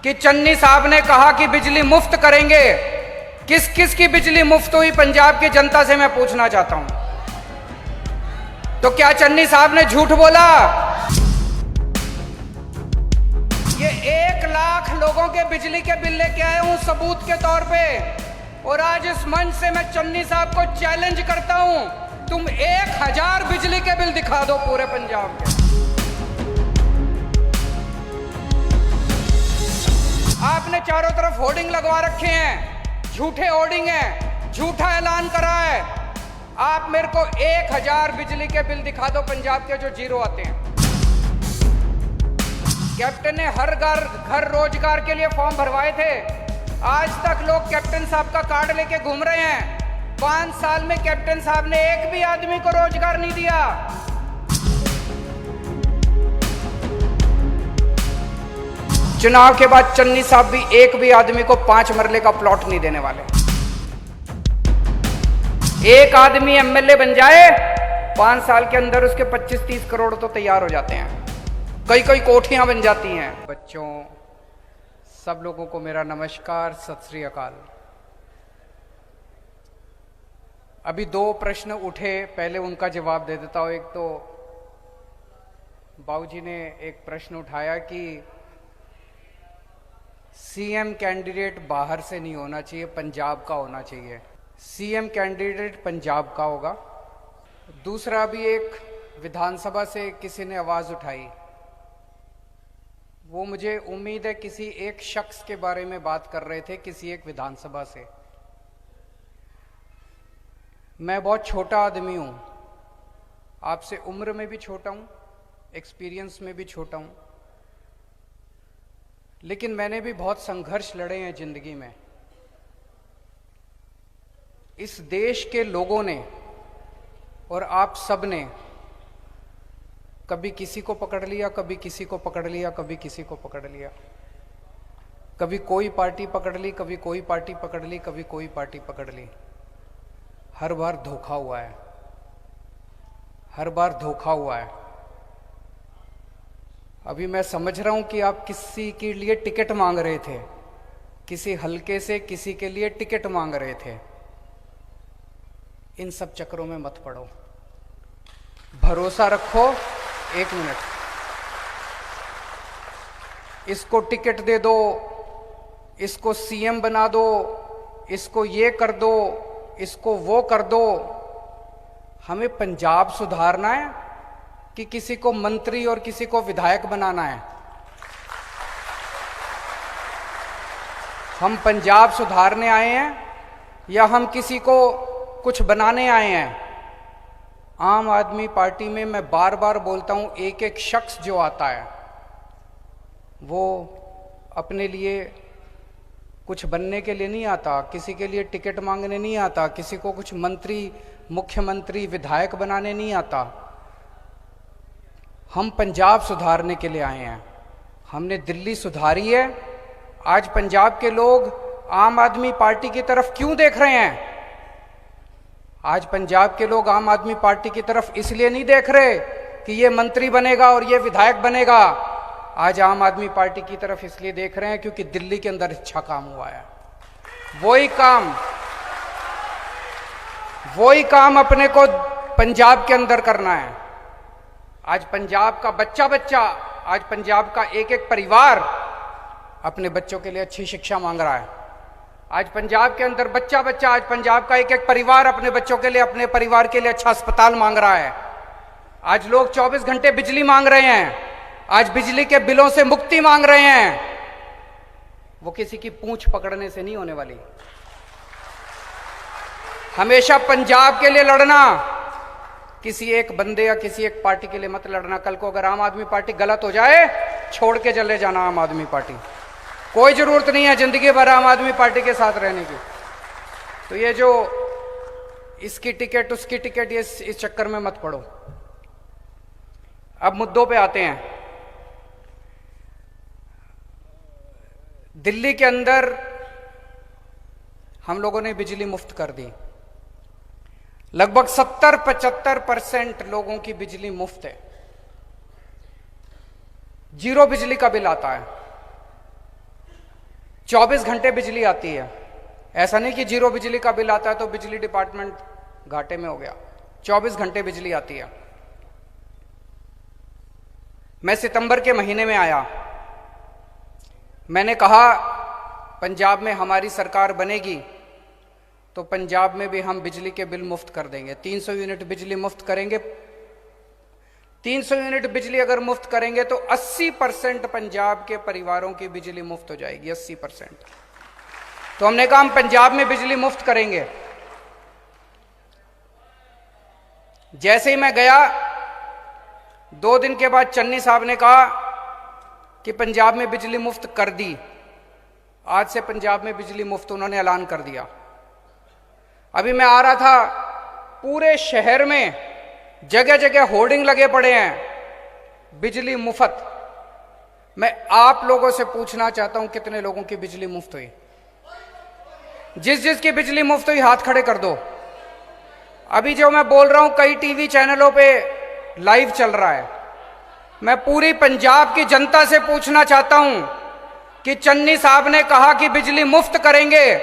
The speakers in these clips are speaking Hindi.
कि चन्नी साहब ने कहा कि बिजली मुफ्त करेंगे। किस किस की बिजली मुफ्त हुई पंजाब की जनता से मैं पूछना चाहता हूं। तो क्या चन्नी साहब ने झूठ बोला? ये 1 लाख लोगों के बिजली के बिल लेके आया हूं सबूत के तौर पे, और आज इस मंच से मैं चन्नी साहब को चैलेंज करता हूं, तुम 1000 बिजली के बिल दिखा दो पूरे पंजाब के। आपने चारों तरफ होर्डिंग लगवा रखे हैं, झूठे होर्डिंग हैं, झूठा ऐलान करा है। आप मेरे को 1000 बिजली के बिल दिखा दो पंजाब के जो जीरो आते हैं। कैप्टन ने हर घर रोजगार के लिए फॉर्म भरवाए थे, आज तक लोग कैप्टन साहब का कार्ड लेके घूम रहे हैं। 5 साल में कैप्टन साहब ने एक भी आदमी को रोजगार नहीं दिया। चुनाव के बाद चन्नी साहब भी एक भी आदमी को 5 मरले का प्लॉट नहीं देने वाले। एक आदमी एमएलए बन जाए, 5 साल के अंदर उसके 25-30 करोड़ तो तैयार हो जाते हैं, कई कई कोठियां बन जाती हैं। बच्चों, सब लोगों को मेरा नमस्कार, सत श्री अकाल। अभी 2 प्रश्न उठे, पहले उनका जवाब दे देता हूं। एक तो बाबूजी ने एक प्रश्न उठाया कि सीएम कैंडिडेट बाहर से नहीं होना चाहिए, पंजाब का होना चाहिए। सीएम कैंडिडेट पंजाब का होगा। दूसरा, भी एक विधानसभा से किसी ने आवाज उठाई, वो मुझे उम्मीद है किसी एक शख्स के बारे में बात कर रहे थे, किसी एक विधानसभा से। मैं बहुत छोटा आदमी हूं, आपसे उम्र में भी छोटा हूं, एक्सपीरियंस में भी छोटा हूं, लेकिन मैंने भी बहुत संघर्ष लड़े हैं जिंदगी में। इस देश के लोगों ने और आप सब ने कभी किसी को पकड़ लिया, कभी किसी को पकड़ लिया, कभी किसी को पकड़ लिया, कभी कोई पार्टी पकड़ ली, कभी कोई पार्टी पकड़ ली, कभी कोई पार्टी पकड़ ली। हर बार धोखा हुआ है, हर बार धोखा हुआ है। अभी मैं समझ रहा हूं कि आप किसी के लिए टिकट मांग रहे थे, किसी हलके से किसी के लिए टिकट मांग रहे थे। इन सब चक्करों में मत पड़ो, भरोसा रखो। 1 मिनट, इसको टिकट दे दो, इसको सीएम बना दो, इसको ये कर दो, इसको वो कर दो। हमें पंजाब सुधारना है कि किसी को मंत्री और किसी को विधायक बनाना है? हम पंजाब सुधारने आए हैं या हम किसी को कुछ बनाने आए हैं? आम आदमी पार्टी में मैं बार बार बोलता हूं, एक एक शख्स जो आता है वो अपने लिए कुछ बनने के लिए नहीं आता, किसी के लिए टिकट मांगने नहीं आता, किसी को कुछ मंत्री, मुख्यमंत्री, विधायक बनाने नहीं आता। हम पंजाब सुधारने के लिए आए हैं। हमने दिल्ली सुधारी है। आज पंजाब के लोग आम आदमी पार्टी की तरफ क्यों देख रहे हैं? आज पंजाब के लोग आम आदमी पार्टी की तरफ इसलिए नहीं देख रहे कि ये मंत्री बनेगा और ये विधायक बनेगा। आज आम आदमी पार्टी की तरफ इसलिए देख रहे हैं क्योंकि दिल्ली के अंदर अच्छा काम हुआ है। वही काम अपने को पंजाब के अंदर करना है। आज पंजाब का बच्चा, आज पंजाब का एक एक परिवार अपने बच्चों के लिए अच्छी शिक्षा मांग रहा है। आज पंजाब के अंदर बच्चा, आज पंजाब का एक एक परिवार अपने बच्चों के लिए, अपने परिवार के लिए अच्छा अस्पताल मांग रहा है। आज लोग 24 घंटे बिजली मांग रहे हैं, आज बिजली के बिलों से मुक्ति मांग रहे हैं। वो किसी की पूंछ पकड़ने से नहीं होने वाली। हमेशा पंजाब के लिए लड़ना, किसी एक बंदे या किसी एक पार्टी के लिए मत लड़ना। कल को अगर आम आदमी पार्टी गलत हो जाए, छोड़ के चले जाना आम आदमी पार्टी। कोई जरूरत नहीं है जिंदगी भर आम आदमी पार्टी के साथ रहने की। तो ये जो इसकी टिकट उसकी टिकट, ये इस चक्कर में मत पड़ो। अब मुद्दों पे आते हैं। दिल्ली के अंदर हम लोगों ने बिजली मुफ्त कर दी। लगभग 70-75% लोगों की बिजली मुफ्त है। 0 बिजली का बिल आता है। 24 घंटे बिजली आती है। ऐसा नहीं कि जीरो बिजली का बिल आता है तो बिजली डिपार्टमेंट घाटे में हो गया। 24 घंटे बिजली आती है। मैं सितंबर के महीने में आया, मैंने कहा पंजाब में हमारी सरकार बनेगी तो पंजाब में भी हम बिजली के बिल मुफ्त कर देंगे। 300 यूनिट बिजली मुफ्त करेंगे। 300 यूनिट बिजली अगर मुफ्त करेंगे तो 80% पंजाब के परिवारों की बिजली मुफ्त हो जाएगी। 80%। तो हमने कहा हम पंजाब में बिजली मुफ्त करेंगे। जैसे ही मैं गया, 2 दिन के बाद चन्नी साहब ने कहा कि पंजाब में बिजली मुफ्त कर दी। आज से पंजाब में बिजली मुफ्त उन्होंने ऐलान कर दिया। अभी मैं आ रहा था, पूरे शहर में जगह जगह होर्डिंग लगे पड़े हैं, बिजली मुफ्त। मैं आप लोगों से पूछना चाहता हूं कितने लोगों की बिजली मुफ्त हुई? जिस जिसकी बिजली मुफ्त हुई हाथ खड़े कर दो। अभी जो मैं बोल रहा हूं कई टीवी चैनलों पे लाइव चल रहा है। मैं पूरी पंजाब की जनता से पूछना चाहता हूं कि चन्नी साहब ने कहा कि बिजली मुफ्त करेंगे,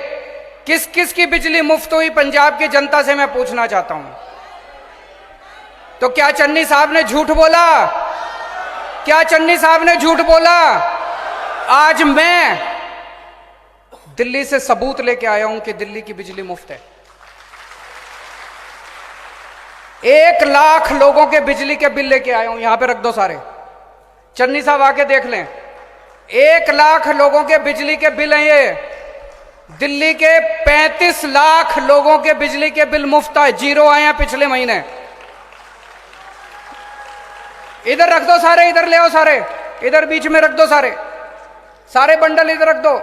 किस किस की बिजली मुफ्त हुई पंजाब की जनता से मैं पूछना चाहता हूं। तो क्या चन्नी साहब ने झूठ बोला? क्या चन्नी साहब ने झूठ बोला? आज मैं दिल्ली से सबूत लेके आया हूं कि दिल्ली की बिजली मुफ्त है। 1 लाख लोगों के बिजली के बिल लेके आया हूं। यहां पे रख दो सारे, चन्नी साहब आके देख लें। 1 लाख लोगों के बिजली के बिल हैं ये। दिल्ली के 35 लाख लोगों के बिजली के बिल मुफ्त आए, जीरो आए हैं पिछले महीने। इधर रख दो सारे, इधर ले आओ सारे, इधर बीच में रख दो सारे, सारे बंडल इधर रख दो।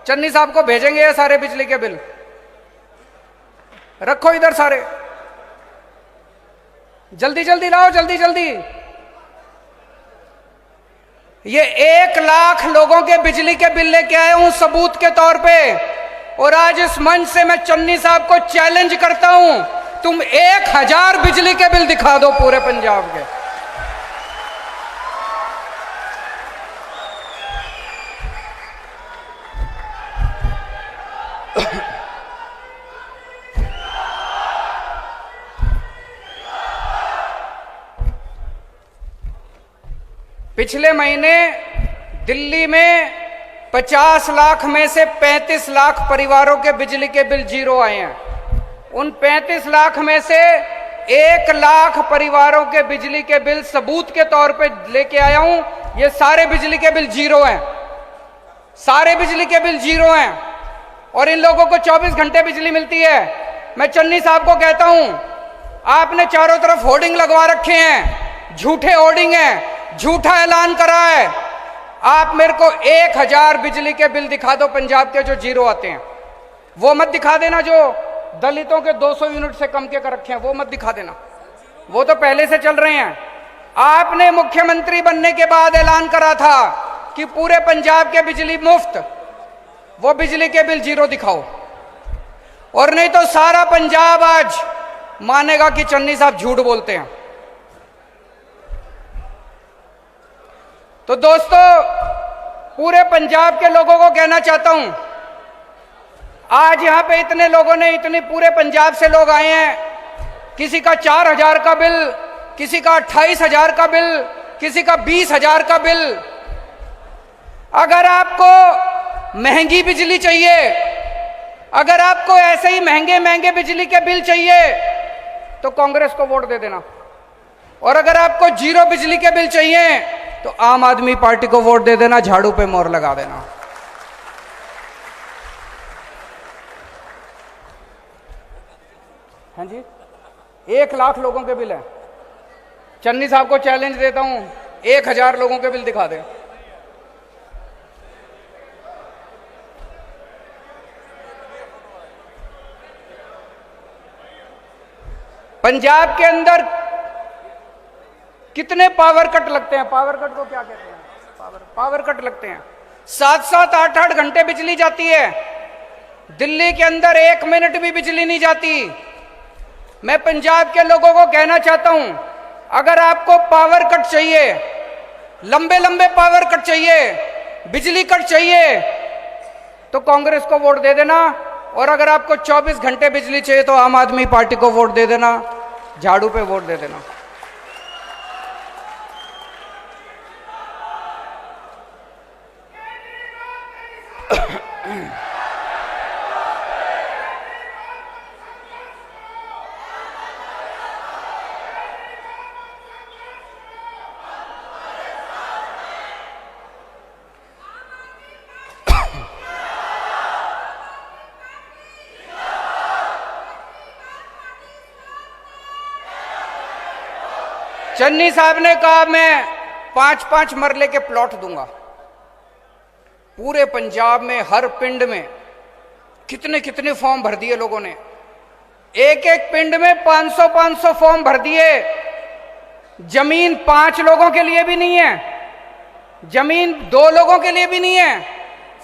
चन्नी साहब को भेजेंगे ये सारे बिजली के बिल। रखो इधर सारे, जल्दी जल्दी लाओ, जल्दी जल्दी। ये 1 लाख लोगों के बिजली के बिल लेके आया हूं सबूत के तौर पे। और आज इस मंच से मैं चन्नी साहब को चैलेंज करता हूं, तुम 1000 बिजली के बिल दिखा दो पूरे पंजाब के। पिछले महीने दिल्ली में 50 लाख में से 35 लाख परिवारों के बिजली के बिल जीरो आए हैं। उन 35 लाख में से 1 लाख परिवारों के बिजली के बिल सबूत के तौर पे लेके आया हूं। ये सारे बिजली के बिल जीरो हैं, सारे बिजली के बिल जीरो हैं। और इन लोगों को 24 घंटे बिजली मिलती है। मैं चन्नी साहब को कहता हूं, आपने चारों तरफ होर्डिंग लगवा रखे हैं, झूठे होर्डिंग हैं, झूठा ऐलान करा है। आप मेरे को 1000 बिजली के बिल दिखा दो पंजाब के जो जीरो आते हैं। वो मत दिखा देना जो दलितों के 200 यूनिट से कम के कर रखे हैं, वो मत दिखा देना, वो तो पहले से चल रहे हैं। आपने मुख्यमंत्री बनने के बाद ऐलान करा था कि पूरे पंजाब के बिजली मुफ्त, वो बिजली के बिल जीरो दिखाओ। और नहीं तो सारा पंजाब आज मानेगा कि चन्नी साहब झूठ बोलते हैं। तो दोस्तों, पूरे पंजाब के लोगों को कहना चाहता हूं, आज यहां पे इतने लोगों ने, इतने पूरे पंजाब से लोग आए हैं। किसी का 4000 का बिल, किसी का 28,000 का बिल, किसी का 20,000 का बिल। अगर आपको महंगी बिजली चाहिए, अगर आपको ऐसे ही महंगे महंगे बिजली के बिल चाहिए तो कांग्रेस को वोट दे देना। और अगर आपको जीरो बिजली के बिल चाहिए तो आम आदमी पार्टी को वोट दे देना, झाड़ू पे मोहर लगा देना। हाँ जी, 1 लाख लोगों के बिल है। चन्नी साहब को चैलेंज देता हूं, 1000 लोगों के बिल दिखा दे। पंजाब के अंदर कितने पावर कट लगते हैं? पावर कट को क्या कहते हैं? पावर कट लगते हैं। 7-7, 8-8 घंटे बिजली जाती है। दिल्ली के अंदर 1 मिनट भी बिजली नहीं जाती। मैं पंजाब के लोगों को कहना चाहता हूं, अगर आपको पावर कट चाहिए, लंबे लंबे पावर कट चाहिए, बिजली कट चाहिए, तो कांग्रेस को वोट दे देना, और अगर आपको 24 घंटे बिजली चाहिए तो आम आदमी पार्टी को वोट दे देना, झाड़ू पे वोट दे देना। चन्नी साहब ने कहा मैं 5-5 मरले के प्लॉट दूंगा। पूरे पंजाब में हर पिंड में कितने कितने फॉर्म भर दिए लोगों ने, एक एक पिंड में 500-500 फॉर्म भर दिए। जमीन 5 लोगों के लिए भी नहीं है, जमीन 2 लोगों के लिए भी नहीं है,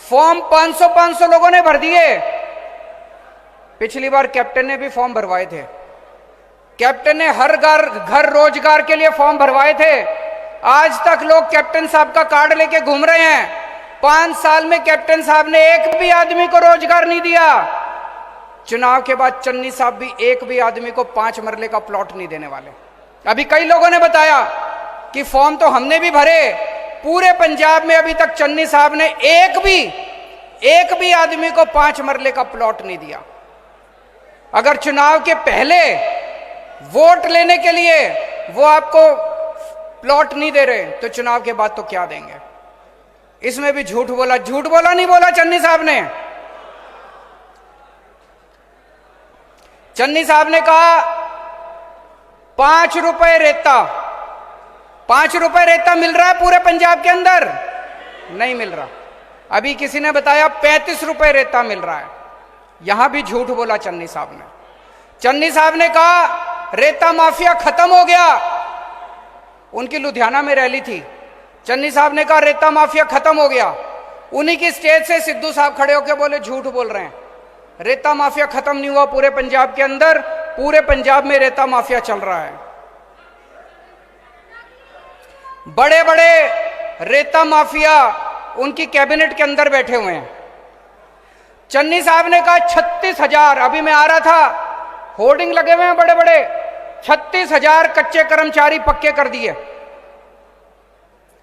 फॉर्म 500-500 लोगों ने भर दिए। पिछली बार कैप्टन ने भी फॉर्म भरवाए थे, कैप्टन ने हर घर रोजगार के लिए फॉर्म भरवाए थे। आज तक लोग कैप्टन साहब का कार्ड लेके घूम रहे हैं। 5 साल में कैप्टन साहब ने एक भी आदमी को रोजगार नहीं दिया। चुनाव के बाद चन्नी साहब भी एक भी आदमी को 5 मरले का प्लॉट नहीं देने वाले। अभी कई लोगों ने बताया कि फॉर्म तो हमने भी भरे, पूरे पंजाब में अभी तक चन्नी साहब ने एक भी आदमी को 5 मरले का प्लॉट नहीं दिया। अगर चुनाव के पहले वोट लेने के लिए वो आपको प्लॉट नहीं दे रहे तो चुनाव के बाद तो क्या देंगे? इसमें भी झूठ बोला नहीं बोला चन्नी साहब ने। चन्नी साहब ने कहा 5 रुपए रेता, 5 रुपए रेता मिल रहा है पूरे पंजाब के अंदर? नहीं मिल रहा। अभी किसी ने बताया 35 रुपए रेता मिल रहा है, यहां भी झूठ बोला चन्नी साहब ने। चन्नी साहब ने कहा रेता माफिया खत्म हो गया। उनकी लुधियाना में रैली थी, चन्नी साहब ने कहा रेता माफिया खत्म हो गया। उन्हीं की स्टेज से सिद्धू साहब खड़े होकर बोले झूठ बोल रहे हैं, रेता माफिया खत्म नहीं हुआ पूरे पंजाब के अंदर, पूरे पंजाब में रेता माफिया चल रहा है। बड़े बड़े रेता माफिया उनकी कैबिनेट के अंदर बैठे हुए हैं। चन्नी साहब ने कहा 36,000, अभी मैं आ रहा था होर्डिंग लगे हुए हैं बड़े बड़े, 36,000 कच्चे कर्मचारी पक्के कर दिए।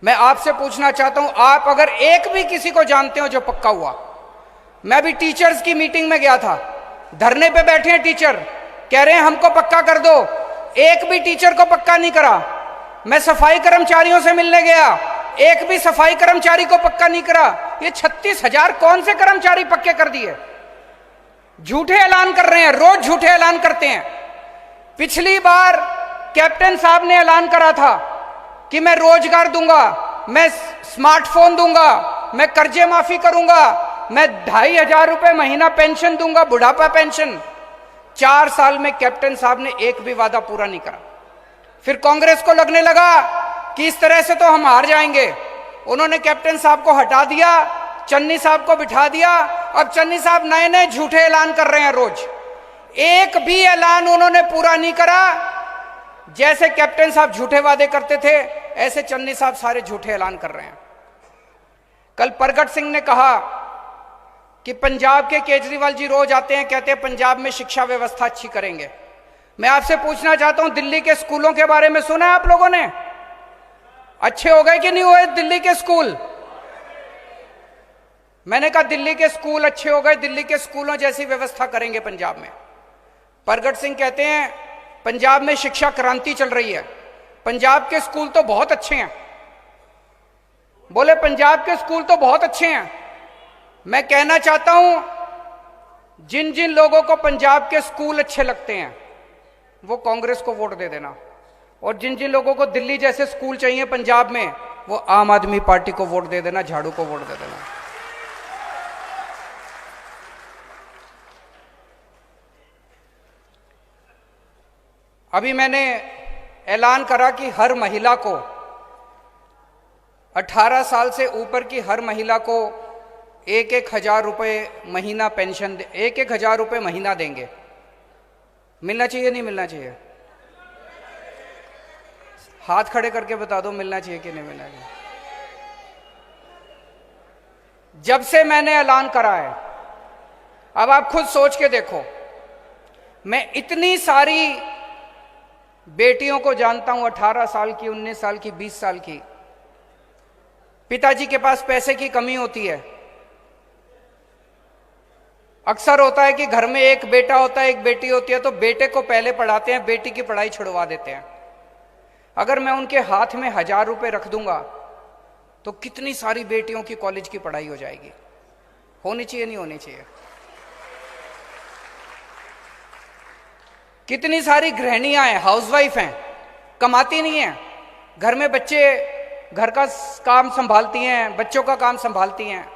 मैं आपसे पूछना चाहता हूं, आप अगर एक भी किसी को जानते हो जो पक्का हुआ? मैं भी टीचर्स की मीटिंग में गया था, धरने पे बैठे हैं टीचर, कह रहे हैं हमको पक्का कर दो, एक भी टीचर को पक्का नहीं करा। मैं सफाई कर्मचारियों से मिलने गया, एक भी सफाई कर्मचारी को पक्का नहीं करा। ये 36,000 कौन से कर्मचारी पक्के कर दिए? झूठे ऐलान कर रहे हैं, रोज झूठे ऐलान करते हैं। पिछली बार कैप्टन साहब ने ऐलान करा था कि मैं रोजगार दूंगा, मैं स्मार्टफोन दूंगा, मैं कर्जे माफी करूंगा, मैं 2,500 रुपए महीना पेंशन दूंगा, बुढ़ापा पेंशन। 4 साल में कैप्टन साहब ने एक भी वादा पूरा नहीं करा। फिर कांग्रेस को लगने लगा कि इस तरह से तो हम हार जाएंगे, उन्होंने कैप्टन साहब को हटा दिया, चन्नी साहब को बिठा दिया। अब चन्नी साहब नए नए झूठे ऐलान कर रहे हैं रोज, एक भी ऐलान उन्होंने पूरा नहीं करा। जैसे कैप्टन साहब झूठे वादे करते थे, ऐसे चन्नी साहब सारे झूठे ऐलान कर रहे हैं। कल प्रगट सिंह ने कहा कि पंजाब के केजरीवाल जी रोज आते हैं, कहते हैं पंजाब में शिक्षा व्यवस्था अच्छी करेंगे। मैं आपसे पूछना चाहता हूं, दिल्ली के स्कूलों के बारे में सुना है आप लोगों ने? अच्छे हो गए कि नहीं हुए दिल्ली के स्कूल? मैंने कहा दिल्ली के स्कूल अच्छे हो गए, दिल्ली के स्कूलों जैसी व्यवस्था करेंगे पंजाब में। प्रगट सिंह कहते हैं पंजाब में शिक्षा क्रांति चल रही है, पंजाब के स्कूल तो बहुत अच्छे हैं। बोले पंजाब के स्कूल तो बहुत अच्छे हैं। मैं कहना चाहता हूं, जिन जिन लोगों को पंजाब के स्कूल अच्छे लगते हैं वो कांग्रेस को वोट दे देना, और जिन जिन लोगों को दिल्ली जैसे स्कूल चाहिए पंजाब में वो आम आदमी पार्टी को वोट दे देना, झाड़ू को वोट दे देना। अभी मैंने ऐलान करा कि हर महिला को, 18 साल से ऊपर की हर महिला को 1,000 रुपये महीना पेंशन, 1,000 रुपये महीना देंगे। मिलना चाहिए नहीं मिलना चाहिए? हाथ खड़े करके बता दो मिलना चाहिए कि नहीं मिलना चाहिए। जब से मैंने ऐलान करा है, अब आप खुद सोच के देखो, मैं इतनी सारी बेटियों को जानता हूं, 18 साल की, 19 साल की, 20 साल की, पिताजी के पास पैसे की कमी होती है। अक्सर होता है कि घर में एक बेटा होता है, एक बेटी होती है, तो बेटे को पहले पढ़ाते हैं, बेटी की पढ़ाई छुड़वा देते हैं। अगर मैं उनके हाथ में 1000 रुपए रख दूंगा तो कितनी सारी बेटियों की कॉलेज की पढ़ाई हो जाएगी। होनी चाहिए, नहीं होनी चाहिए? कितनी सारी गृहिणियां हैं, हाउसवाइफ हैं, कमाती नहीं हैं, घर में बच्चे, घर का काम संभालती हैं, बच्चों का काम संभालती हैं।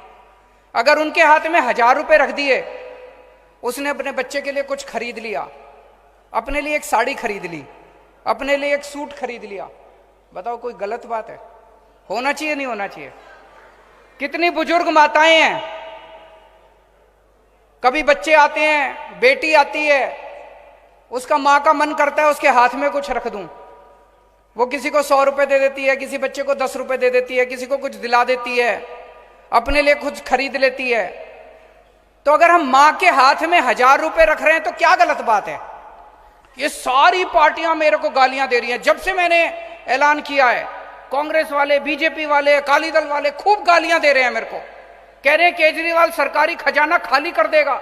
अगर उनके हाथ में 1000 रुपए रख दिए, उसने अपने बच्चे के लिए कुछ खरीद लिया, अपने लिए एक साड़ी खरीद ली, अपने लिए एक सूट खरीद लिया, बताओ कोई गलत बात है? होना चाहिए, नहीं होना चाहिए? कितनी बुजुर्ग माताएं हैं, कभी बच्चे आते हैं, बेटी आती है, उसका मां का मन करता है उसके हाथ में कुछ रख दूं, वो किसी को 100 रुपए दे देती है, किसी बच्चे को 10 रुपए दे देती है, किसी को कुछ दिला देती है, अपने लिए कुछ खरीद लेती है। तो अगर हम मां के हाथ में 1000 रुपए रख रहे हैं तो क्या गलत बात है? ये सारी पार्टियां मेरे को गालियां दे रही हैं। जब से मैंने ऐलान किया है, कांग्रेस वाले, बीजेपी वाले, अकाली दल वाले खूब गालियां दे रहे हैं मेरे को, कह रहे हैं केजरीवाल सरकारी खजाना खाली कर देगा।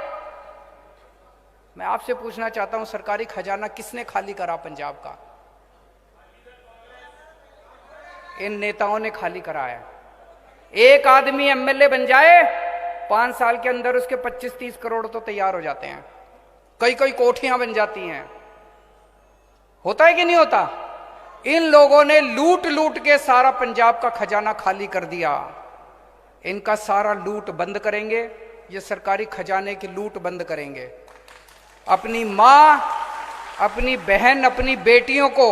मैं आपसे पूछना चाहता हूं, सरकारी खजाना किसने खाली करा पंजाब का? इन नेताओं ने खाली कराया। एक आदमी एमएलए बन जाए, 5 साल के अंदर उसके 25-30 करोड़ तो तैयार हो जाते हैं, कई कई कोठियां बन जाती हैं। होता है कि नहीं होता? इन लोगों ने लूट लूट के सारा पंजाब का खजाना खाली कर दिया। इनका सारा लूट बंद करेंगे, ये सरकारी खजाने की लूट बंद करेंगे। अपनी मां, अपनी बहन, अपनी बेटियों को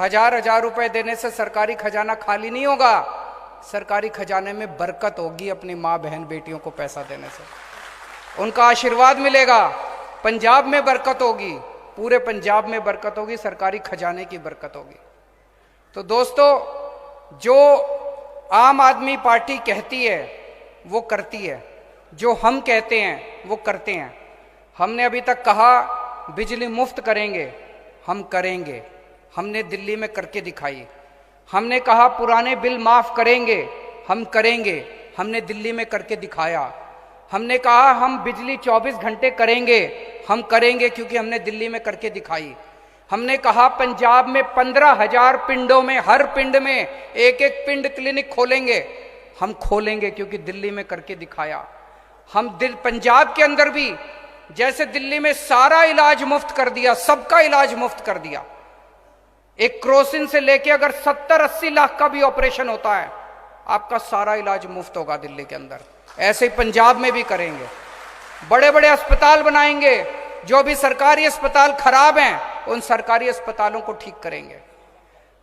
1000-1000 रुपए देने से सरकारी खजाना खाली नहीं होगा, सरकारी खजाने में बरकत होगी। अपनी मां, बहन, बेटियों को पैसा देने से उनका आशीर्वाद मिलेगा, पंजाब में बरकत होगी, पूरे पंजाब में बरकत होगी, सरकारी खजाने की बरकत होगी। तो दोस्तों, जो आम आदमी पार्टी कहती है वो करती है, जो हम कहते हैं वो करते हैं। हमने अभी तक कहा बिजली मुफ्त करेंगे, हम करेंगे, हमने दिल्ली में करके दिखाई। हमने कहा पुराने बिल माफ करेंगे, हम करेंगे, हमने दिल्ली में करके दिखाया। हमने कहा हम बिजली 24 घंटे करेंगे, हम करेंगे, क्योंकि हमने दिल्ली में करके दिखाई। हमने कहा पंजाब में 15,000 पिंडों में, हर पिंड में एक एक पिंड क्लिनिक खोलेंगे, हम खोलेंगे, क्योंकि दिल्ली में करके दिखाया। हम पंजाब के अंदर भी जैसे दिल्ली में सारा इलाज मुफ्त कर दिया, सबका इलाज मुफ्त कर दिया। एक क्रोसिन से लेके अगर 70-80 लाख का भी ऑपरेशन होता है, आपका सारा इलाज मुफ्त होगा दिल्ली के अंदर। ऐसे ही पंजाब में भी करेंगे। बड़े बड़े अस्पताल बनाएंगे, जो भी सरकारी अस्पताल खराब हैं उन सरकारी अस्पतालों को ठीक करेंगे।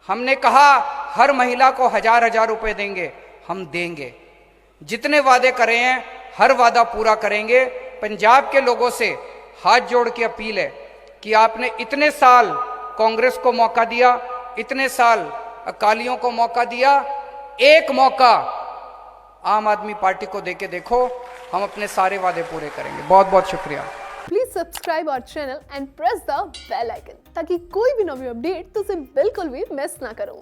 हमने कहा हर महिला को 1000-1000 रुपए देंगे, हम देंगे। जितने वादे करे हैं हर वादा पूरा करेंगे। पंजाब के लोगों से हाथ जोड़ के अपील है कि आपने इतने साल कांग्रेस को मौका दिया, इतने साल अकालियों को मौका दिया, एक मौका आम आदमी पार्टी को देके देखो, हम अपने सारे वादे पूरे करेंगे। बहुत बहुत शुक्रिया। Please subscribe our channel and press the bell icon ताकि कोई भी नवी अपडेट तुझे बिल्कुल भी मिस ना करो।